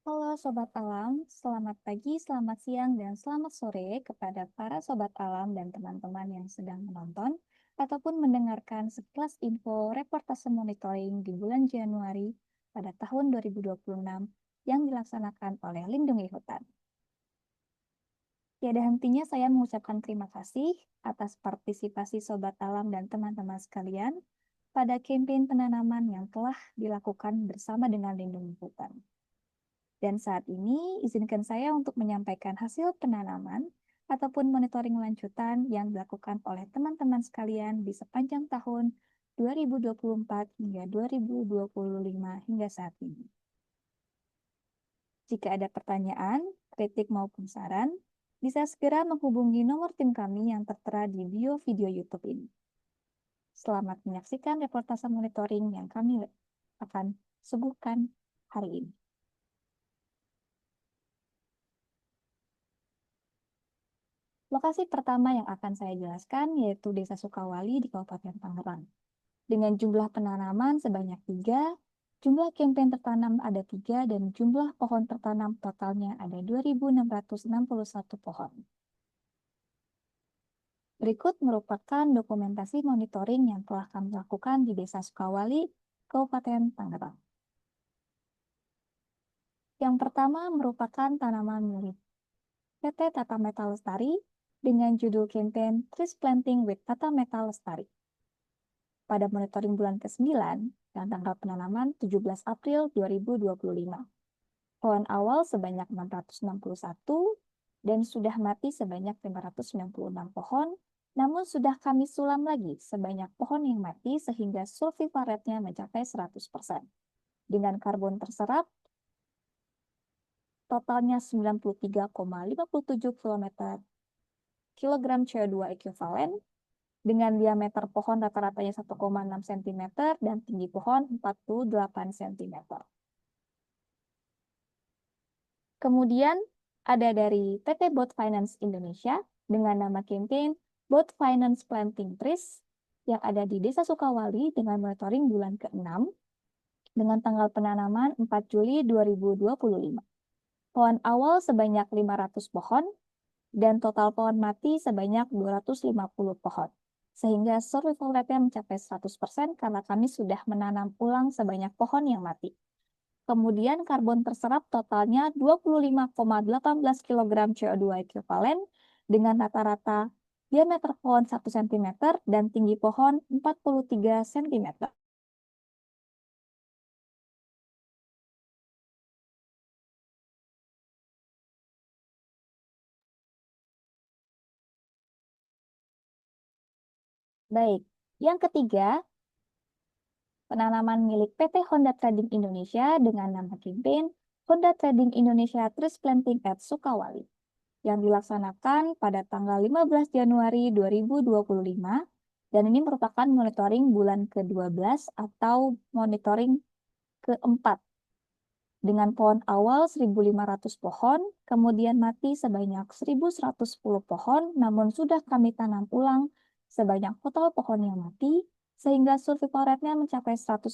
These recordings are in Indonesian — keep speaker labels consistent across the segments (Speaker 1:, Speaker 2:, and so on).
Speaker 1: Halo Sobat Alam, selamat pagi, selamat siang, dan selamat sore kepada para Sobat Alam dan teman-teman yang sedang menonton ataupun mendengarkan sekilas info reportase monitoring di bulan Januari pada tahun 2026 yang dilaksanakan oleh Lindungi Hutan. Tiada hentinya saya mengucapkan terima kasih atas partisipasi Sobat Alam dan teman-teman sekalian pada kampanye penanaman yang telah dilakukan bersama dengan Lindungi Hutan. Dan saat ini, izinkan saya untuk menyampaikan hasil penanaman ataupun monitoring lanjutan yang dilakukan oleh teman-teman sekalian di sepanjang tahun 2024 hingga 2025 hingga saat ini. Jika ada pertanyaan, kritik maupun saran, bisa segera menghubungi nomor tim kami yang tertera di bio video YouTube ini. Selamat menyaksikan reportase monitoring yang kami akan suguhkan hari ini. Lokasi pertama yang akan saya jelaskan yaitu Desa Sukawali di Kabupaten Tangerang. Dengan jumlah penanaman sebanyak 3, jumlah campaign tertanam ada 3, dan jumlah pohon tertanam totalnya ada 2.661 pohon. Berikut merupakan dokumentasi monitoring yang telah kami lakukan di Desa Sukawali, Kabupaten Tangerang. Yang pertama merupakan tanaman milik PT Tata Meta Lestari dengan judul campaign Trees Planting with Tata Meta Lestari. Pada monitoring bulan ke-9 dan tanggal penanaman 17 April 2025. Pohon awal sebanyak 661 dan sudah mati sebanyak 596 pohon, namun sudah kami sulam lagi sebanyak pohon yang mati sehingga survival rate-nya mencapai 100%. Dengan karbon terserap totalnya 93,57 kilogram CO2 ekuivalen, dengan diameter pohon rata-ratanya 1,6 cm dan tinggi pohon 48 cm. Kemudian ada dari PT Bot Finance Indonesia dengan nama campaign Bot Finance Planting Trees yang ada di Desa Sukawali dengan monitoring bulan ke-6 dengan tanggal penanaman 4 Juli 2025. Pohon awal sebanyak 500 pohon dan total pohon mati sebanyak 250 pohon. Sehingga survival rate-nya mencapai 100% karena kami sudah menanam ulang sebanyak pohon yang mati. Kemudian karbon terserap totalnya 25,18 kg CO2 ekuivalen dengan rata-rata diameter pohon 1 cm dan tinggi pohon 43 cm. Baik, yang ketiga, penanaman milik PT Honda Trading Indonesia dengan nama campaign Honda Trading Indonesia Trees Planting at Sukawali yang dilaksanakan pada tanggal 15 Januari 2025 dan ini merupakan monitoring bulan ke-12 atau monitoring keempat dengan pohon awal 1.500 pohon, kemudian mati sebanyak 1.110 pohon, namun sudah kami tanam ulang sebanyak total pohon yang mati, sehingga survival rate-nya mencapai 100%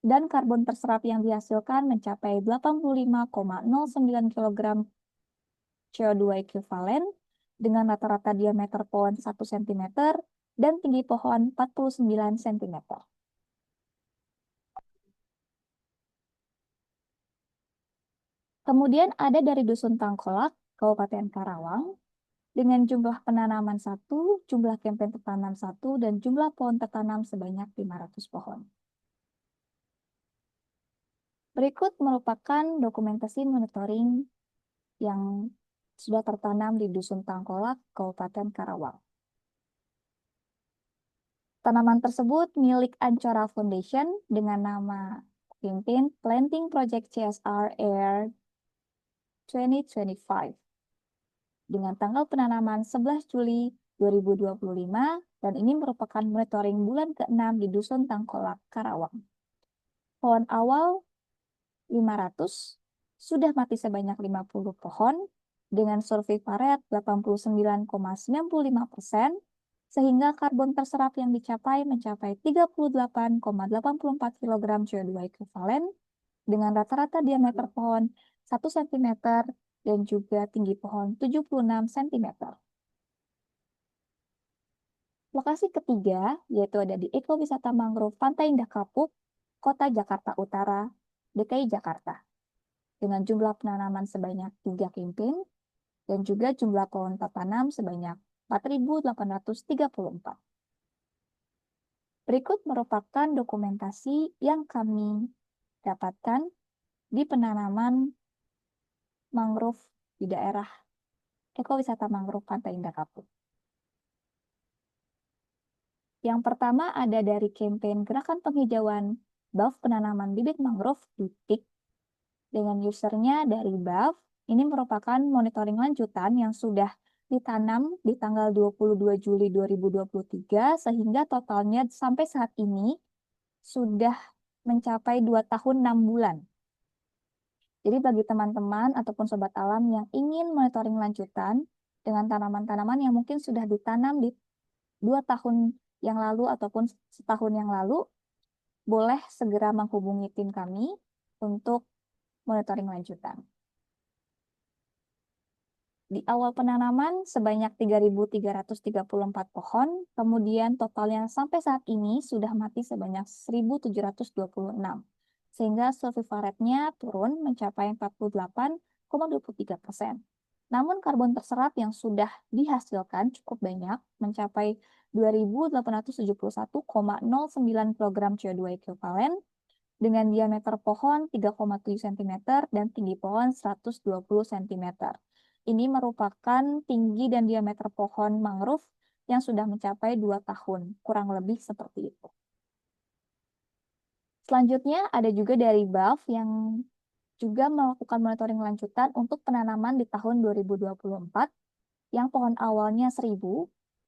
Speaker 1: dan karbon terserap yang dihasilkan mencapai 85,09 kg CO2 ekuivalen dengan rata-rata diameter pohon 1 cm dan tinggi pohon 49 cm. Kemudian ada dari Dusun Tangkolak, Kabupaten Karawang, dengan jumlah penanaman 1, jumlah campaign tertanam 1, dan jumlah pohon tertanam sebanyak 500 pohon. Berikut merupakan dokumentasi monitoring yang sudah tertanam di Dusun Tangkolak, Kabupaten Karawang. Tanaman tersebut milik Ancora Foundation dengan nama campaign Planting Project CSR Air 2025 dengan tanggal penanaman 11 Juli 2025 dan ini merupakan monitoring bulan ke-6 di Dusun Tangkolak, Karawang. Pohon awal 500, sudah mati sebanyak 50 pohon dengan survival rate 89,95%, sehingga karbon terserap yang dicapai mencapai 38,84 kg CO2 ekuivalen dengan rata-rata diameter pohon 1 cm dan juga tinggi pohon 76 cm. Lokasi ketiga yaitu ada di Ekowisata Mangrove Pantai Indah Kapuk, Kota Jakarta Utara, DKI Jakarta, dengan jumlah penanaman sebanyak 3 campaign dan juga jumlah pohon tertanam sebanyak 4.834. Berikut merupakan dokumentasi yang kami dapatkan di penanaman mangrove di daerah Ekowisata Mangrove Pantai Indah Kapuk. Yang pertama ada dari kampanye Gerakan Penghijauan BAF Penanaman Bibit Mangrove di PIK dengan usernya dari BAF. Ini merupakan monitoring lanjutan yang sudah ditanam di tanggal 22 Juli 2023 sehingga totalnya sampai saat ini sudah mencapai 2 tahun 6 bulan. Jadi bagi teman-teman ataupun sobat alam yang ingin monitoring lanjutan dengan tanaman-tanaman yang mungkin sudah ditanam di 2 tahun yang lalu ataupun setahun yang lalu, boleh segera menghubungi tim kami untuk monitoring lanjutan. Di awal penanaman sebanyak 3.334 pohon, kemudian totalnya sampai saat ini sudah mati sebanyak 1.726, sehingga survival rate-nya turun mencapai 48,23%. Namun karbon terserap yang sudah dihasilkan cukup banyak, mencapai 2.871,09 kg CO2 ekuivalen, dengan diameter pohon 3,7 cm dan tinggi pohon 120 cm. Ini merupakan tinggi dan diameter pohon mangrove yang sudah mencapai 2 tahun, kurang lebih seperti itu. Selanjutnya ada juga dari BAF yang juga melakukan monitoring lanjutan untuk penanaman di tahun 2024 yang pohon awalnya 1.000,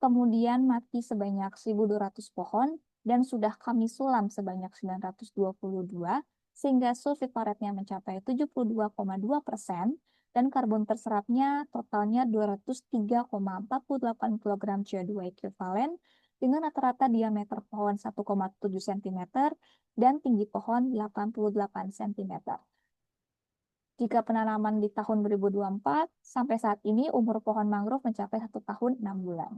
Speaker 1: kemudian mati sebanyak 1.200 pohon dan sudah kami sulam sebanyak 922 sehingga survival rate-nya mencapai 72,2% dan karbon terserapnya totalnya 203,48 kg CO2 ekuivalen dengan rata-rata diameter pohon 1,7 cm dan tinggi pohon 88 cm. Jika penanaman di tahun 2024, sampai saat ini umur pohon mangrove mencapai 1 tahun 6 bulan.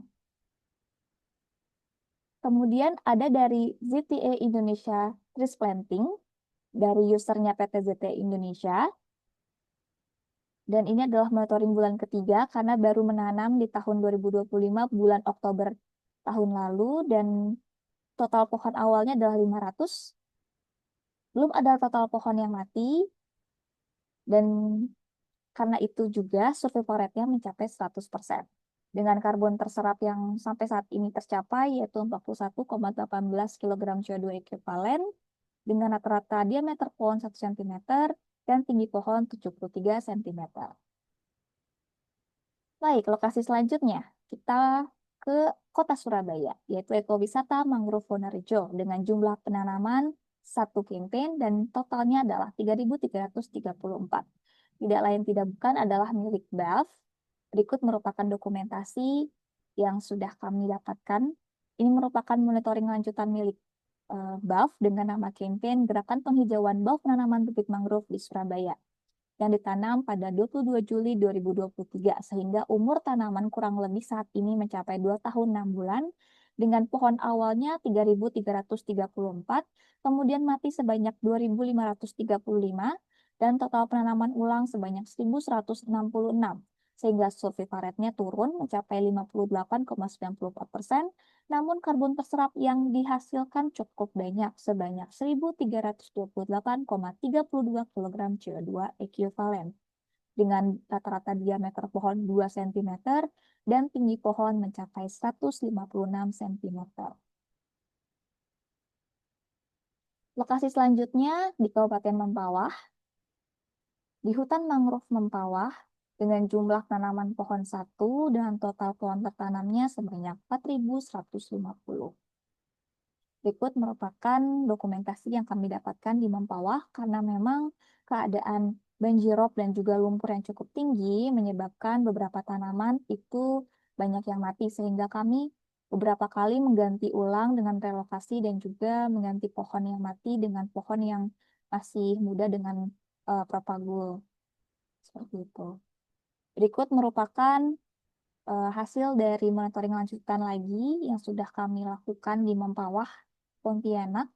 Speaker 1: Kemudian ada dari ZTA Indonesia Trees Planting, dari usernya PT ZTA Indonesia. Dan ini adalah monitoring bulan ketiga karena baru menanam di tahun 2025 bulan Oktober tahun lalu dan total pohon awalnya adalah 500. Belum ada total pohon yang mati dan karena itu juga survival rate-nya mencapai 100%. Dengan karbon terserap yang sampai saat ini tercapai yaitu 41,18 kg CO2 ekuivalen dengan rata-rata diameter pohon 1 cm dan tinggi pohon 73 cm. Baik, lokasi selanjutnya kita ke Kota Surabaya, yaitu Ekowisata Mangrove Wonorejo dengan jumlah penanaman 1 campaign dan totalnya adalah 3.334. Tidak lain tidak bukan adalah milik BAF. Berikut merupakan dokumentasi yang sudah kami dapatkan. Ini merupakan monitoring lanjutan milik BAF dengan nama campaign Gerakan Penghijauan Bau Penanaman Bibit Mangrove di Surabaya yang ditanam pada 22 Juli 2023 sehingga umur tanaman kurang lebih saat ini mencapai 2 tahun 6 bulan dengan pohon awalnya 3.334, kemudian mati sebanyak 2.535 dan total penanaman ulang sebanyak 1.166 sehingga survival rate-nya turun mencapai 58,94%, namun karbon terserap yang dihasilkan cukup banyak sebanyak 1.328,32 kg CO2 ekuivalen dengan rata-rata diameter pohon 2 cm dan tinggi pohon mencapai 156 cm. Lokasi selanjutnya di Kabupaten Mempawah, di hutan mangrove Mempawah dengan jumlah tanaman pohon 1 dan total pohon tertanamnya sebanyak 4.150. Berikut merupakan dokumentasi yang kami dapatkan di Mempawah karena memang keadaan banjirop dan juga lumpur yang cukup tinggi menyebabkan beberapa tanaman itu banyak yang mati sehingga kami beberapa kali mengganti ulang dengan relokasi dan juga mengganti pohon yang mati dengan pohon yang masih muda dengan propagul. Seperti itu. Berikut merupakan hasil dari monitoring lanjutan lagi yang sudah kami lakukan di Mempawah, Pontianak,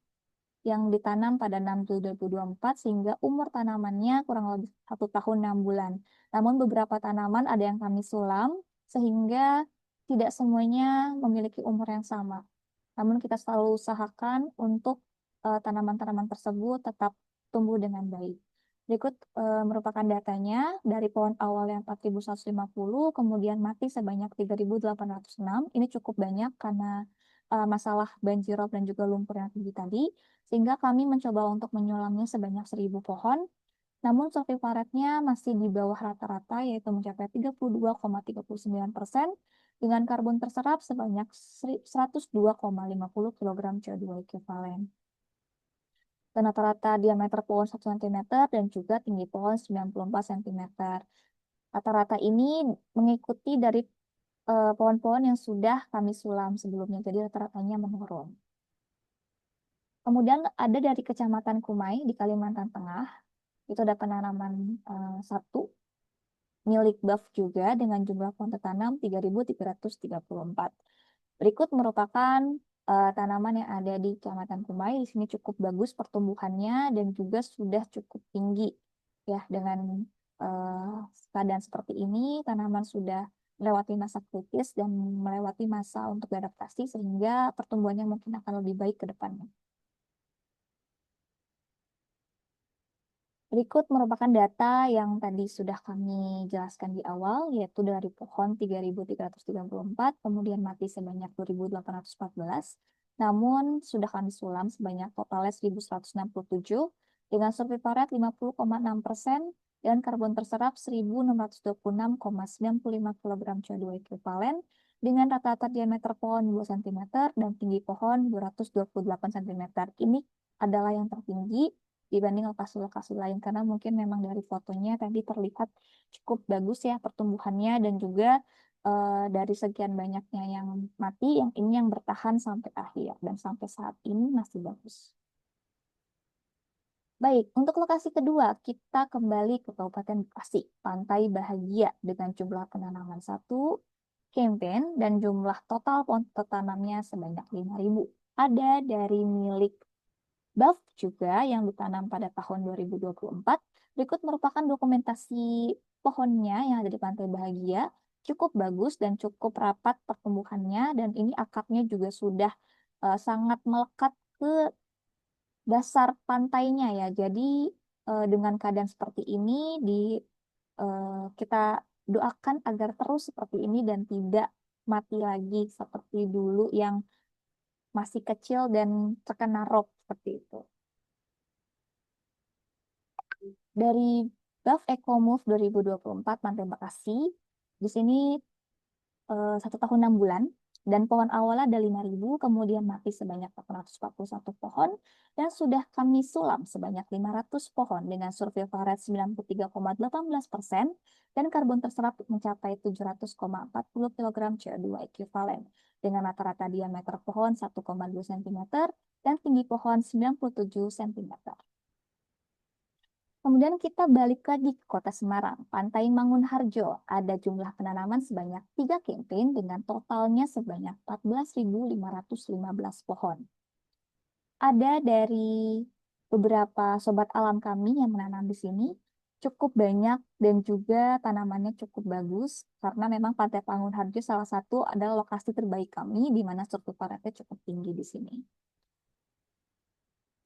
Speaker 1: yang ditanam pada 6 Juli 2024 sehingga umur tanamannya kurang lebih 1 tahun 6 bulan. Namun beberapa tanaman ada yang kami sulam sehingga tidak semuanya memiliki umur yang sama. Namun kita selalu usahakan untuk tanaman-tanaman tersebut tetap tumbuh dengan baik. Berikut merupakan datanya dari pohon awal yang 4.150, kemudian mati sebanyak 3.806. Ini cukup banyak karena masalah banjirop dan juga lumpur yang tinggi tadi, sehingga kami mencoba untuk menyulamnya sebanyak 1.000 pohon. Namun survival rate-nya masih di bawah rata-rata, yaitu mencapai 32,39% dengan karbon terserap sebanyak 102,50 kg CO2 ekuivalen. Dan rata-rata diameter pohon 1 cm dan juga tinggi pohon 94 cm. Rata-rata ini mengikuti dari pohon-pohon yang sudah kami sulam sebelumnya, jadi rata-ratanya menurun. Kemudian ada dari Kecamatan Kumai di Kalimantan Tengah, itu ada penanaman satu milik BAF juga dengan jumlah pohon tertanam 3.334. Berikut merupakan tanaman yang ada di Kecamatan Kumai. Di sini cukup bagus pertumbuhannya dan juga sudah cukup tinggi. Ya, dengan keadaan seperti ini, tanaman sudah melewati masa kritis dan melewati masa untuk beradaptasi sehingga pertumbuhannya mungkin akan lebih baik ke depannya. Berikut merupakan data yang tadi sudah kami jelaskan di awal, yaitu dari pohon 3.334, kemudian mati sebanyak 2.814, namun sudah kami sulam sebanyak totalnya 1.167, dengan survival rate 50,6%, dan karbon terserap 1.626,95 kg CO2 ekuivalen, dengan rata-rata diameter pohon 2 cm dan tinggi pohon 228 cm. Ini adalah yang tertinggi dibanding lokasi-lokasi lain karena mungkin memang dari fotonya tadi terlihat cukup bagus ya pertumbuhannya dan juga dari sekian banyaknya yang mati yang ini yang bertahan sampai akhir dan sampai saat ini masih bagus. Baik, untuk lokasi kedua kita kembali ke Kabupaten Bekasi, Pantai Bahagia dengan jumlah penanaman 1, campaign dan jumlah total pohon tertanamnya sebanyak 5.000. Ada dari milik BAF juga yang ditanam pada tahun 2024. Berikut merupakan dokumentasi pohonnya yang ada di Pantai Bahagia. Cukup bagus dan cukup rapat pertumbuhannya dan ini akapnya juga sudah sangat melekat ke dasar pantainya ya. Jadi dengan keadaan seperti ini kita doakan agar terus seperti ini dan tidak mati lagi seperti dulu yang masih kecil dan terkena rob seperti itu. Dari BAF EcoMove 2024 Pantai Bekasi, di sini 1 tahun 6 bulan, dan pohon awalnya ada 5.000, kemudian mati sebanyak 441 pohon, dan sudah kami sulam sebanyak 500 pohon dengan survival rate 93,18%, dan karbon terserap mencapai 700,40 kg CO2 ekuivalen, dengan rata-rata diameter pohon 1,2 cm, dan tinggi pohon 97 cm. Kemudian kita balik lagi ke Kota Semarang, Pantai Mangunharjo. Ada jumlah penanaman sebanyak 3 campaign dengan totalnya sebanyak 14.515 pohon. Ada dari beberapa sobat alam kami yang menanam di sini, cukup banyak dan juga tanamannya cukup bagus karena memang Pantai Mangunharjo salah satu adalah lokasi terbaik kami di mana survival rate cukup tinggi di sini.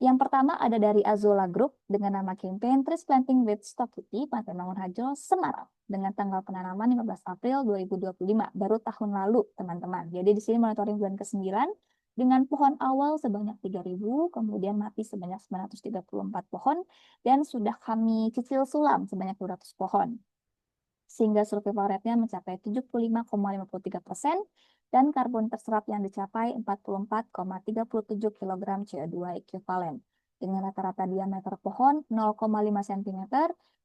Speaker 1: Yang pertama ada dari Azola Group dengan nama campaign Trees Planting with Stokity Pantai Mangunharjo, Semarang dengan tanggal penanaman 15 April 2025, baru tahun lalu teman-teman. Jadi di sini monitoring bulan ke-9 dengan pohon awal sebanyak 3.000, kemudian mati sebanyak 934 pohon, dan sudah kami cicil sulam sebanyak 200 pohon. Sehingga survival rate-nya mencapai 75,53%, dan karbon terserap yang dicapai 44,37 kg CO2 ekuivalen dengan rata-rata diameter pohon 0,5 cm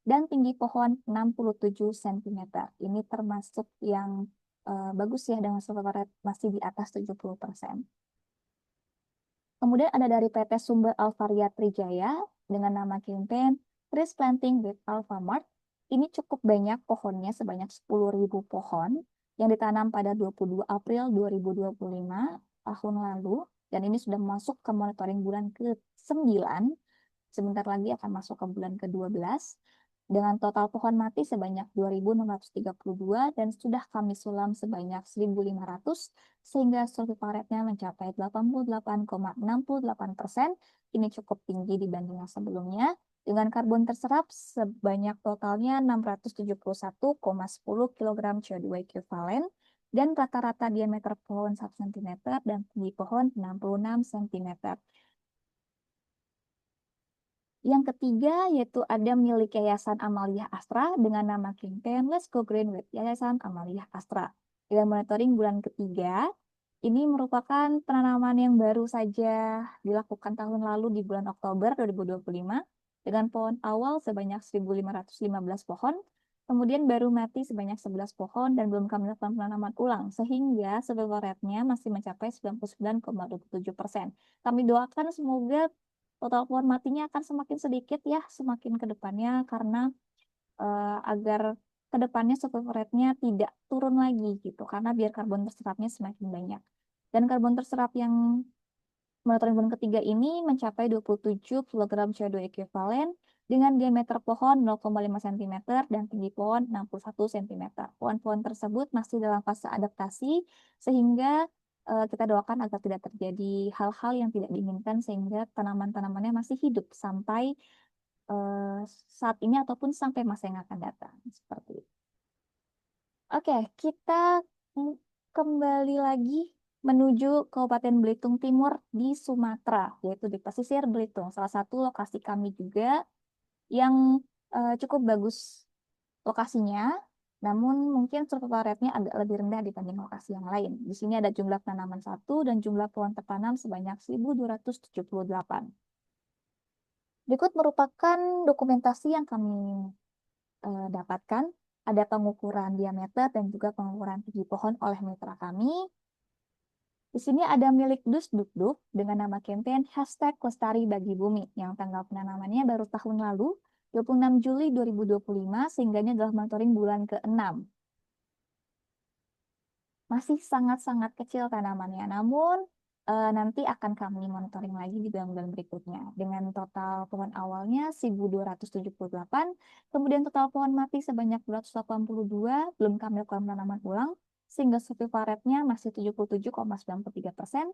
Speaker 1: dan tinggi pohon 67 cm. Ini termasuk yang bagus ya dengan survival rate masih di atas 70%. Kemudian ada dari PT Sumber Alvaria Trijaya dengan nama campaign Trees Planting with Alfamart. Ini cukup banyak pohonnya, sebanyak 10.000 pohon yang ditanam pada 22 April 2025 tahun lalu. Dan ini sudah masuk ke monitoring bulan ke-9. Sebentar lagi akan masuk ke bulan ke-12 dengan total pohon mati sebanyak 2.632 dan sudah kami sulam sebanyak 1.500 sehingga survival rate-nya mencapai 88,68%. Ini cukup tinggi dibanding yang sebelumnya. Dengan karbon terserap sebanyak totalnya 671,10 kg CO2 ekuivalen dan rata-rata diameter pohon 1 cm dan tinggi pohon 66 cm. Yang ketiga yaitu ada milik Yayasan Amalia Astra dengan nama campaign Let's Go Green with Yayasan Amalia Astra. Dengan monitoring bulan ketiga, ini merupakan penanaman yang baru saja dilakukan tahun lalu di bulan Oktober 2025 dengan pohon awal sebanyak 1.515 pohon, kemudian baru mati sebanyak 11 pohon dan belum kami lakukan penanaman ulang sehingga survival rate-nya masih mencapai 99,27%. Kami doakan semoga total pohon matinya akan semakin sedikit ya semakin ke depannya karena agar ke depannya survival rate-nya tidak turun lagi gitu karena biar karbon terserapnya semakin banyak. Dan karbon terserap yang monitoring bulan ketiga ini mencapai 27 kg CO2 ekuivalen dengan diameter pohon 0,5 cm dan tinggi pohon 61 cm. Pohon-pohon tersebut masih dalam fase adaptasi sehingga kita doakan agar tidak terjadi hal-hal yang tidak diinginkan sehingga tanaman-tanamannya masih hidup sampai saat ini ataupun sampai masa yang akan datang. Seperti itu. Oke, kita kembali lagi menuju Kabupaten Belitung Timur di Sumatera, yaitu di pesisir Belitung. Salah satu lokasi kami juga yang cukup bagus lokasinya, namun mungkin survival rate-nya agak lebih rendah dibanding lokasi yang lain. Di sini ada jumlah tanaman 1 dan jumlah pohon tertanam sebanyak 1.278. Berikut merupakan dokumentasi yang kami dapatkan. Ada pengukuran diameter dan juga pengukuran tinggi pohon oleh mitra kami. Di sini ada milik Dus Dukduk dengan nama campaign #Lestari Bagi Bumi yang tanggal penanamannya baru tahun lalu, 26 Juli 2025, sehingga ini adalah monitoring bulan ke-6. Masih sangat-sangat kecil tanamannya, namun nanti akan kami monitoring lagi di bulan-bulan berikutnya. Dengan total pohon awalnya 1.278, kemudian total pohon mati sebanyak 282, belum kami lakukan penanaman ulang, sehingga survival rate-nya masih 77,93%,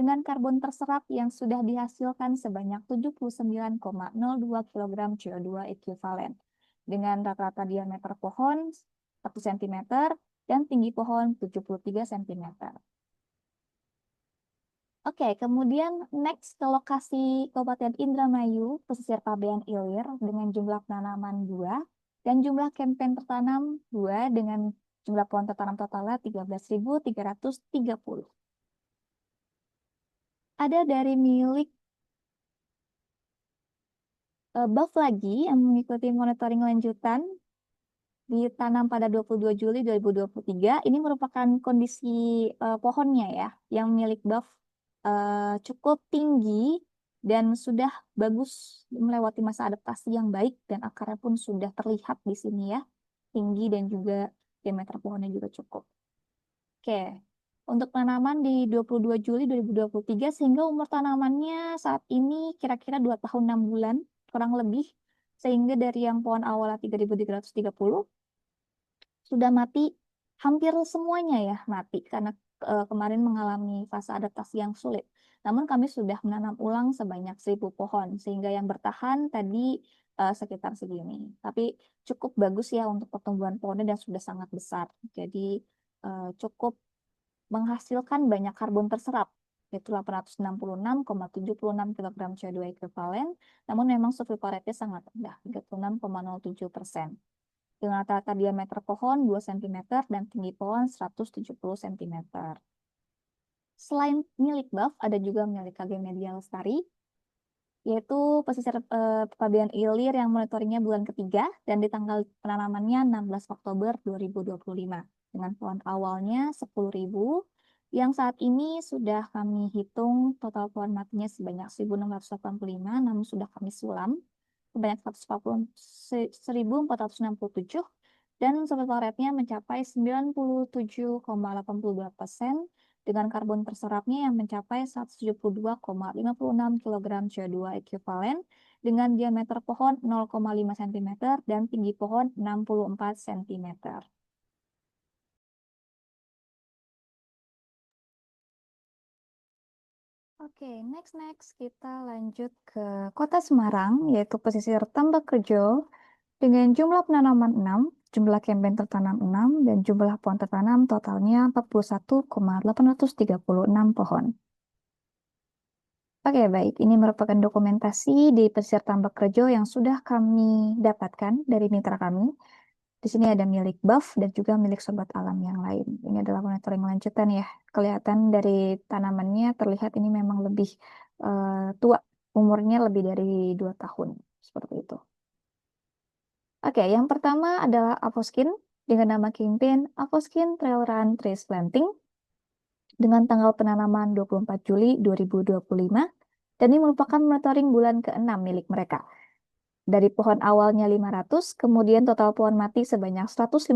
Speaker 1: dengan karbon terserap yang sudah dihasilkan sebanyak 79,02 kg CO2 ekuivalen, dengan rata-rata diameter pohon 1 cm dan tinggi pohon 73 cm. Oke, kemudian next ke lokasi Kabupaten Indramayu, pesisir Pabean Ilir dengan jumlah penanaman 2 dan jumlah campaign tertanam 2 dengan jumlah pohon tertanam totalnya 13.330. Ada dari milik Buff lagi yang mengikuti monitoring lanjutan ditanam pada 22 Juli 2023. Ini merupakan kondisi pohonnya ya, yang milik Buff cukup tinggi dan sudah bagus melewati masa adaptasi yang baik dan akarnya pun sudah terlihat di sini ya, tinggi dan juga diameter pohonnya juga cukup. Oke, untuk penanaman di 22 Juli 2023 sehingga umur tanamannya saat ini kira-kira 2 tahun 6 bulan kurang lebih, sehingga dari yang pohon awalnya 3.330 sudah mati hampir semuanya ya mati karena kemarin mengalami fase adaptasi yang sulit. Namun kami sudah menanam ulang sebanyak 1.000 pohon sehingga yang bertahan tadi sekitar segini. Tapi cukup bagus ya untuk pertumbuhan pohonnya dan sudah sangat besar. Jadi cukup menghasilkan banyak karbon terserap yaitu 866,76 kg CO2 ekuivalen. Namun memang survival rate-nya sangat rendah, 36,07%. Dengan rata-rata diameter pohon 2 cm dan tinggi pohon 170 cm. Selain milik Buff, ada juga milik KG Media Lestari, yaitu pesisir Pabean Ilir yang monitoringnya bulan ketiga dan di tanggal penanamannya 16 Oktober 2025. Dengan pohon awalnya 10.000 Yang saat ini sudah kami hitung total pohon matinya sebanyak 1.685, namun sudah kami sulam sebanyak 1.467 dan survival rate-nya mencapai 97,82% dengan karbon terserapnya yang mencapai 172,56 kg CO2 ekuivalen dengan diameter pohon 0,5 cm dan tinggi pohon 64 cm. Oke, next kita lanjut ke Kota Semarang, yaitu pesisir Tambakrejo dengan jumlah penanaman 6, jumlah campaign tertanam 6, dan jumlah pohon tertanam totalnya 41,836 pohon. Oke, baik. Ini merupakan dokumentasi di pesisir Tambakrejo yang sudah kami dapatkan dari mitra kami. Di sini ada milik BAF dan juga milik Sobat Alam yang lain. Ini adalah monitoring lanjutan ya. Kelihatan dari tanamannya terlihat ini memang lebih tua. Umurnya lebih dari 2 tahun. Seperti itu. Oke, yang pertama adalah Avoskin dengan nama campaign Avoskin Trail Run Trees Planting dengan tanggal penanaman 24 Juli 2025. Dan ini merupakan monitoring bulan ke-6 milik mereka. Dari pohon awalnya 500, kemudian total pohon mati sebanyak 159,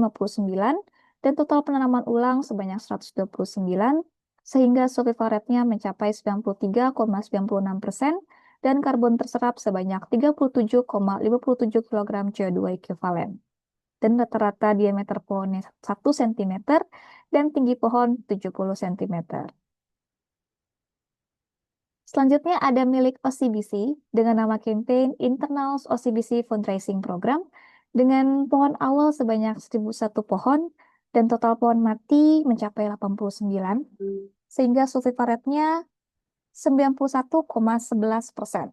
Speaker 1: dan total penanaman ulang sebanyak 129, sehingga survival rate-nya mencapai 93,96% dan karbon terserap sebanyak 37,57 kg CO2 ekuivalen. Dan rata-rata diameter pohonnya 1 cm dan tinggi pohon 70 cm. Selanjutnya ada milik OCBC dengan nama campaign Internals OCBC Fundraising Program dengan pohon awal sebanyak 1.001 pohon dan total pohon mati mencapai 89 sehingga survival rate-nya 91,11%.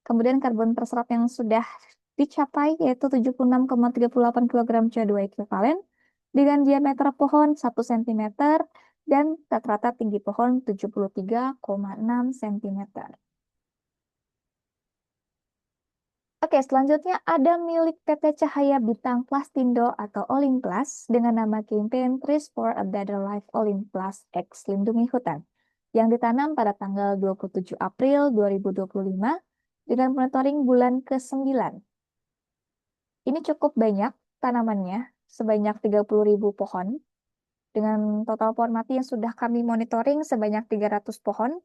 Speaker 1: Kemudian karbon terserap yang sudah dicapai yaitu 76,38 kg CO2 ekuivalen dengan diameter pohon 1 cm dan rata-rata tinggi pohon 73,6 cm. Oke, selanjutnya ada milik PT Cahaya Bintang Plastindo atau Olimplas dengan nama campaign Trees for a Better Life Olimplas X Lindungi Hutan yang ditanam pada tanggal 27 April 2025 dengan monitoring bulan ke-9. Ini cukup banyak tanamannya, sebanyak 30.000 pohon, dengan total pohon mati yang sudah kami monitoring sebanyak 300 pohon,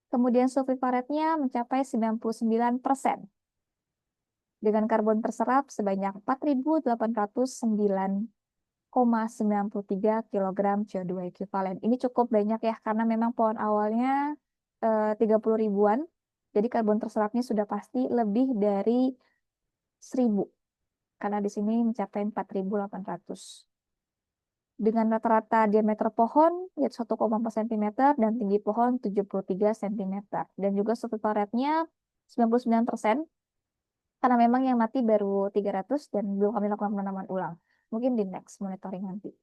Speaker 1: kemudian survival rate-nya mencapai 99%, dengan karbon terserap sebanyak 4.809,93 kg CO2 ekuivalen. Ini cukup banyak ya, karena memang pohon awalnya 30 ribuan, jadi karbon terserapnya sudah pasti lebih dari 1.000, karena di sini mencapai 4.800. Dengan rata-rata diameter pohon yaitu 1,4 cm dan tinggi pohon 73 cm. Dan juga survival rate-nya 99%, karena memang yang mati baru 300 dan belum kami lakukan penanaman ulang. Mungkin di next monitoring nanti.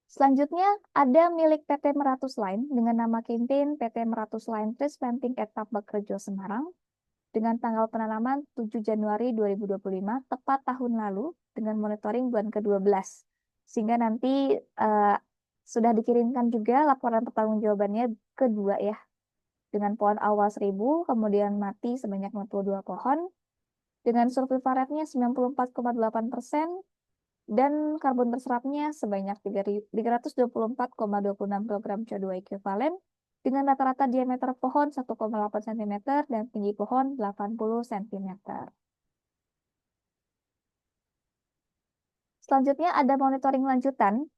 Speaker 1: Selanjutnya ada milik PT Meratus Line dengan nama campaign PT Meratus Line Trees Planting at Tambakrejo Semarang dengan tanggal penanaman 7 Januari 2025, tepat tahun lalu, dengan monitoring bulan ke-12. Sehingga nanti sudah dikirimkan juga laporan pertanggungjawabannya kedua ya, dengan pohon awal 1.000, kemudian mati sebanyak 52 pohon, dengan survival rate-nya 94,8%, dan karbon terserapnya sebanyak 324,26 kg CO2 ekuivalen, dengan rata-rata diameter pohon 1,8 cm dan tinggi pohon 80 cm. Selanjutnya ada monitoring lanjutan,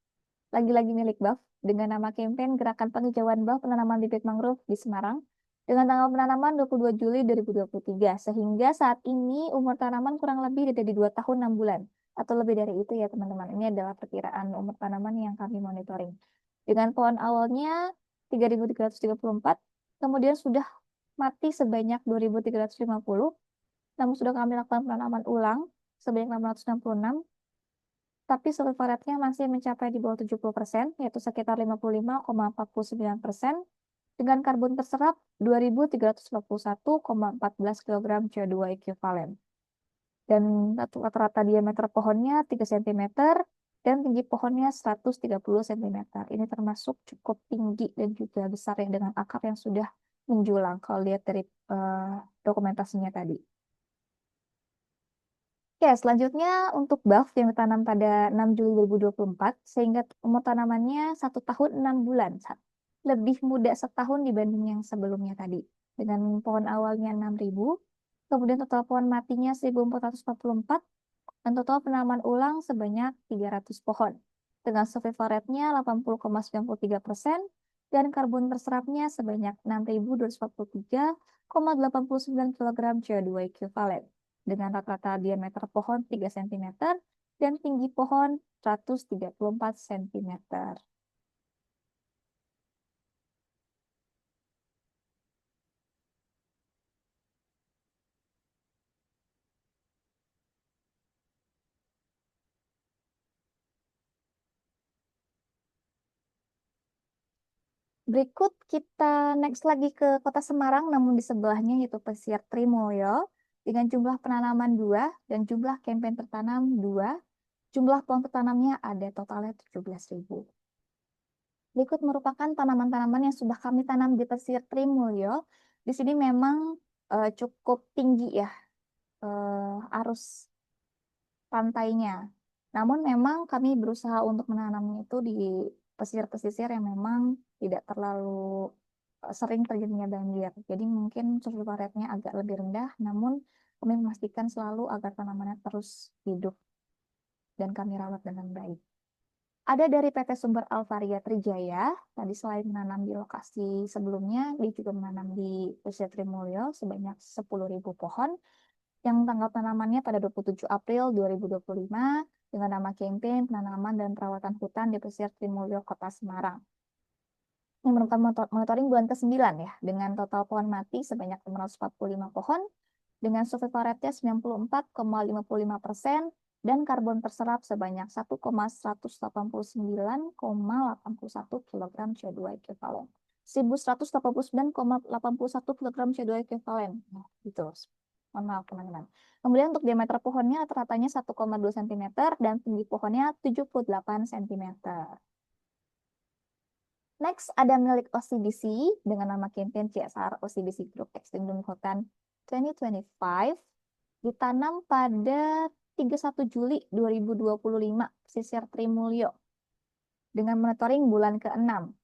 Speaker 1: lagi-lagi milik BAF, dengan nama campaign Gerakan Penghijauan BAF Penanaman Bibit Mangrove di Semarang, dengan tanggal penanaman 22 Juli 2023, sehingga saat ini umur tanaman kurang lebih dari 2 tahun 6 bulan, atau lebih dari itu ya teman-teman. Ini adalah perkiraan umur tanaman yang kami monitoring. Dengan pohon awalnya 3.334, kemudian sudah mati sebanyak 2.350, namun sudah kami lakukan penanaman ulang sebanyak 666, tapi survival rate-nya masih mencapai di bawah 70%, yaitu sekitar 55,49%, dengan karbon terserap 2.351,14 kg CO2 ekuivalen. Dan rata-rata diameter pohonnya 3 cm dan tinggi pohonnya 130 cm. Ini termasuk cukup tinggi dan juga besar ya dengan akar yang sudah menjulang kalau lihat dari dokumentasinya tadi. Oke, selanjutnya untuk buff yang ditanam pada 6 Juli 2024, sehingga umur tanamannya 1 tahun 6 bulan. Lebih muda setahun dibanding yang sebelumnya tadi. Dengan pohon awalnya 6.000, kemudian total pohon matinya 1.444, dan total penanaman ulang sebanyak 300 pohon. Dengan survival rate-nya 80,93% dan karbon terserapnya sebanyak 6.243,89 kg CO2 equivalent dengan rata-rata diameter pohon 3 cm dan tinggi pohon 134 cm. Berikut kita next lagi ke Kota Semarang, namun di sebelahnya yaitu Pesisir Trimulyo dengan jumlah penanaman 2 dan jumlah campaign tertanam 2. Jumlah pohon tertanamnya ada totalnya 17.000. Berikut merupakan tanaman-tanaman yang sudah kami tanam di Pesisir Trimulyo. Di sini memang cukup tinggi ya arus pantainya. Namun memang kami berusaha untuk menanamnya itu di pesisir-pesisir yang memang tidak terlalu sering terjadinya banjir. Jadi mungkin survival rate-nya agak lebih rendah, namun kami memastikan selalu agar tanamannya terus hidup dan kami rawat dengan baik. Ada dari PT Sumber Alvaria Trijaya, tadi selain menanam di lokasi sebelumnya, dia juga menanam di Pesisir Trimulyo sebanyak 10.000 pohon yang tanggal penanamannya pada 27 April 2025 dengan nama campaign penanaman dan perawatan hutan di Pesisir Trimulyo Kota Semarang. Ini merupakan monitoring bulan ke-9 ya, dengan total pohon mati sebanyak 545 pohon, dengan survival rate-nya 94,55% dan karbon terserap sebanyak 1,189,81 kg CO2 ekivalen. 1.189,81 kg CO2 ekivalen. Nah, gitu. Mohon maaf teman-teman. Kemudian untuk diameter pohonnya rata-ratanya 1,2 cm dan tinggi pohonnya 78 cm. Next ada milik OCBC dengan nama campaign CSR OCBC Group Extending Hutan 2025 ditanam pada 31 Juli 2025 pesisir Trimulyo dengan monitoring bulan ke-6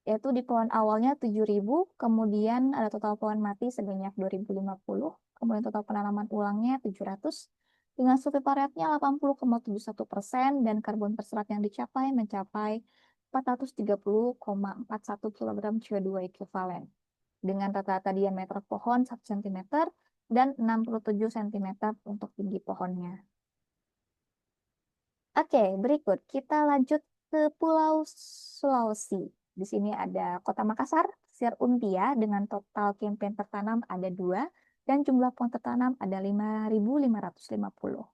Speaker 1: yaitu di pohon awalnya 7.000, kemudian ada total pohon mati sebanyak 2.050, kemudian total penanaman ulangnya 700 dengan survival rate-nya 80,71% dan karbon terserap yang dicapai mencapai 430,41 kg CO2 ekivalen dengan rata-rata diameter pohon 1 cm dan 67 cm untuk tinggi pohonnya. Oke, berikut kita lanjut ke Pulau Sulawesi. Di sini ada Kota Makassar, Pesisir Untia dengan total campaign tertanam ada 2 dan jumlah pohon tertanam ada 5.550.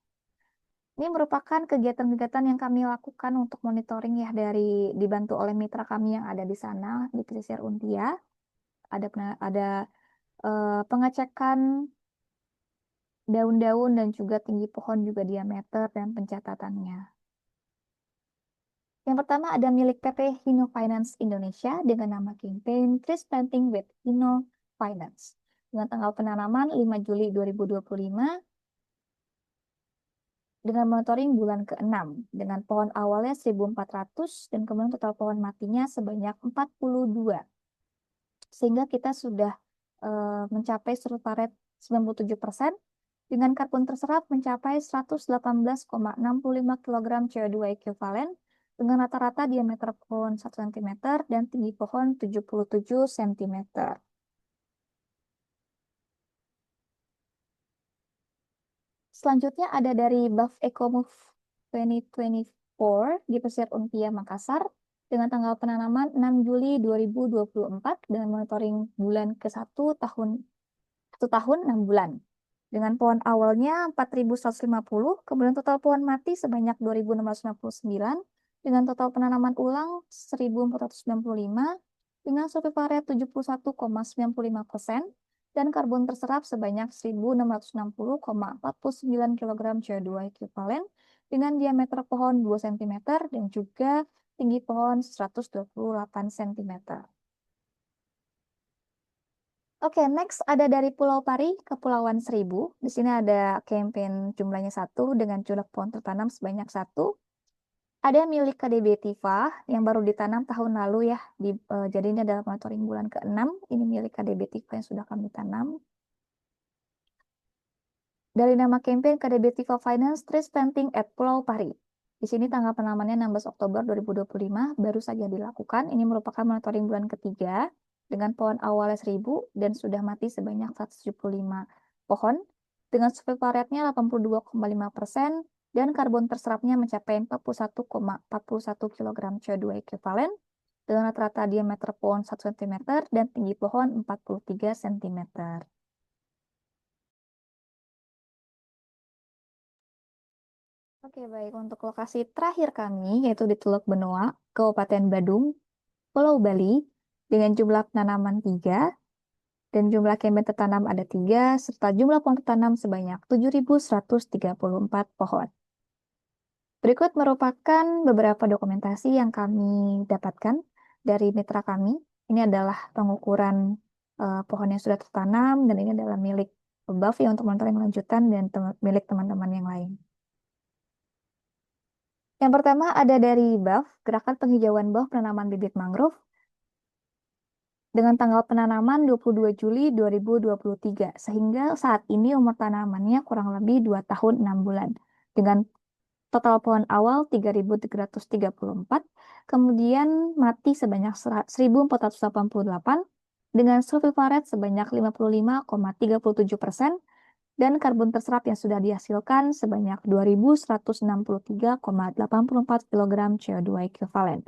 Speaker 1: Ini merupakan kegiatan-kegiatan yang kami lakukan untuk monitoring ya dari dibantu oleh mitra kami yang ada di sana di Pesisir Untia. Ada pengecekan daun-daun dan juga tinggi pohon juga diameter dan pencatatannya. Yang pertama ada milik PT Hino Finance Indonesia dengan nama campaign Trees Planting with Hino Finance. Dengan tanggal penanaman 5 Juli 2025 dengan monitoring bulan ke-6 dengan pohon awalnya 1.400 dan kemudian total pohon matinya sebanyak 42. Sehingga kita sudah mencapai survival rate 97% dengan karbon terserap mencapai 118,65 kg CO2 ekivalen dengan rata-rata diameter pohon 1 cm dan tinggi pohon 77 cm. Selanjutnya ada dari Buff EcoMove 2024 di Pesisir Untia Makassar dengan tanggal penanaman 6 Juli 2024 dengan monitoring bulan ke-1 tahun 1 tahun 6 bulan. Dengan pohon awalnya 4.150, kemudian total pohon mati sebanyak 2.659, dengan total penanaman ulang 1.495, dengan survival rate 71,95%, dan karbon terserap sebanyak 1.660,49 kg CO2 ekivalen, dengan diameter pohon 2 cm dan juga tinggi pohon 128 cm. Oke, next ada dari Pulau Pari, Kepulauan Seribu. Di sini ada campaign jumlahnya 1 dengan jumlah pohon tertanam sebanyak 1. Ada milik KDB Tifa yang baru ditanam tahun lalu ya. Jadi ini adalah monitoring bulan ke-6. Ini milik KDB Tifa yang sudah kami tanam. Dari nama campaign KDB Tifa Finance Trees Planting at Pulau Pari. Di sini tanggal penanamannya 16 Oktober 2025 baru saja dilakukan. Ini merupakan monitoring bulan ketiga dengan pohon awalnya 1000 dan sudah mati sebanyak 175 pohon dengan survival rate-nya 82,5% dan karbon terserapnya mencapai 41,41 kg CO2 ekuivalen dengan rata-rata diameter pohon 1 cm dan tinggi pohon 43 cm. Oke, baik. Untuk lokasi terakhir kami, yaitu di Teluk Benoa, Kabupaten Badung, Pulau Bali, dengan jumlah penanaman 3, dan jumlah kebun tertanam ada 3, serta jumlah pohon tertanam sebanyak 7.134 pohon. Berikut merupakan beberapa dokumentasi yang kami dapatkan dari mitra kami. Ini adalah pengukuran pohon yang sudah tertanam, dan ini adalah milik BAF ya untuk monitoring lanjutan dan milik teman-teman yang lain. Yang pertama ada dari BAF, Gerakan Penghijauan Bawah Penanaman Bibit Mangrove, dengan tanggal penanaman 22 Juli 2023, sehingga saat ini umur tanamannya kurang lebih 2 tahun 6 bulan. Dengan total pohon awal 3.334, kemudian mati sebanyak 1.488, dengan survival rate sebanyak 55,37%, dan karbon terserap yang sudah dihasilkan sebanyak 2.163,84 kg CO2 ekuivalen,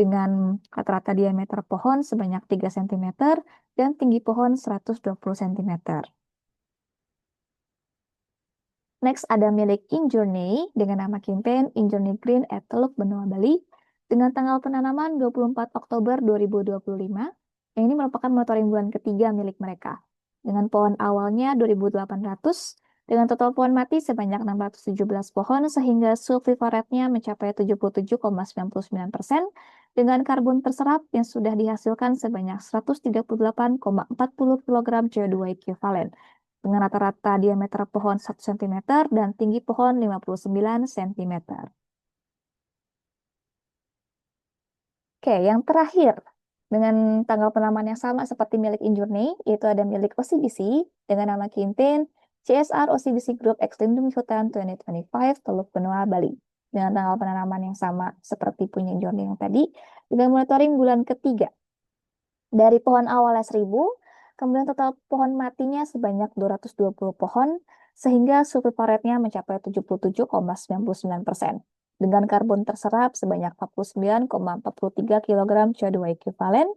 Speaker 1: dengan rata-rata diameter pohon sebanyak 3 cm dan tinggi pohon 120 cm. Next ada milik Injourney dengan nama campaign Injourney Green at Teluk Benoa Bali dengan tanggal penanaman 24 Oktober 2025. Yang ini merupakan monitoring bulan ketiga milik mereka. Dengan pohon awalnya 2.800, dengan total pohon mati sebanyak 617 pohon sehingga survival rate-nya mencapai 77,99%, dengan karbon terserap yang sudah dihasilkan sebanyak 138,40 kg CO2 ekuivalen, dengan rata-rata diameter pohon 1 cm dan tinggi pohon 59 cm. Oke, yang terakhir, dengan tanggal penanaman yang sama seperti milik Injourney, yaitu ada milik OCBC dengan nama campaign CSR OCBC Group X Lindungi Hutan 2025 Teluk Benoa Bali. Dengan tanggal penanaman yang sama seperti punya Injourney yang tadi, dengan monitoring bulan ketiga. Dari pohon awalnya 1000, kemudian total pohon matinya sebanyak 220 pohon, sehingga survival rate-nya mencapai 77,99%. Dengan karbon terserap sebanyak 49,43 kg CO2 ekuivalen,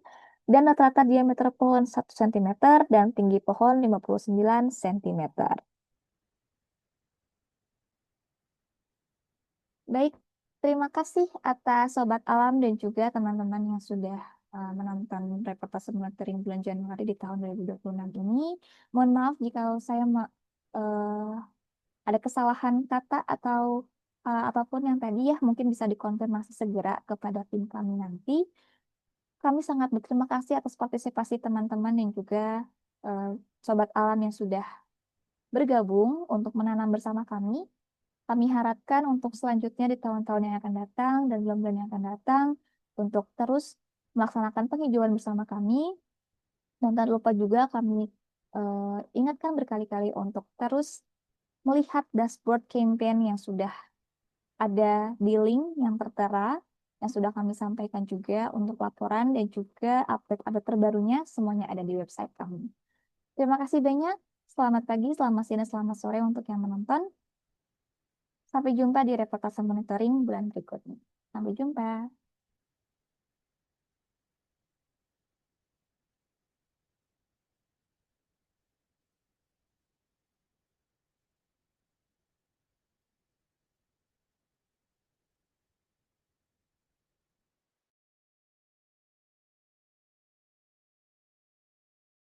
Speaker 1: dan rata-rata diameter pohon 1 cm dan tinggi pohon 59 cm. Baik, terima kasih atas Sobat Alam dan juga teman-teman yang sudah menonton reportase monitoring bulan Januari di tahun 2026 ini. Mohon maaf jika saya eh, ada kesalahan kata atau apapun yang tadi ya mungkin bisa dikonfirmasi segera kepada tim kami nanti. Kami sangat berterima kasih atas partisipasi teman-teman dan juga eh, Sobat Alam yang sudah bergabung untuk menanam bersama kami. Kami harapkan untuk selanjutnya di tahun-tahun yang akan datang dan bulan-bulan yang akan datang untuk terus melaksanakan penghijauan bersama kami. Dan tak lupa juga kami ingatkan berkali-kali untuk terus melihat dashboard campaign yang sudah ada di link yang tertera, yang sudah kami sampaikan juga untuk laporan dan juga update-update terbarunya semuanya ada di website kami. Terima kasih banyak. Selamat pagi, selamat siang, dan selamat sore untuk yang menonton. Sampai jumpa di reportase monitoring bulan berikutnya. Sampai jumpa.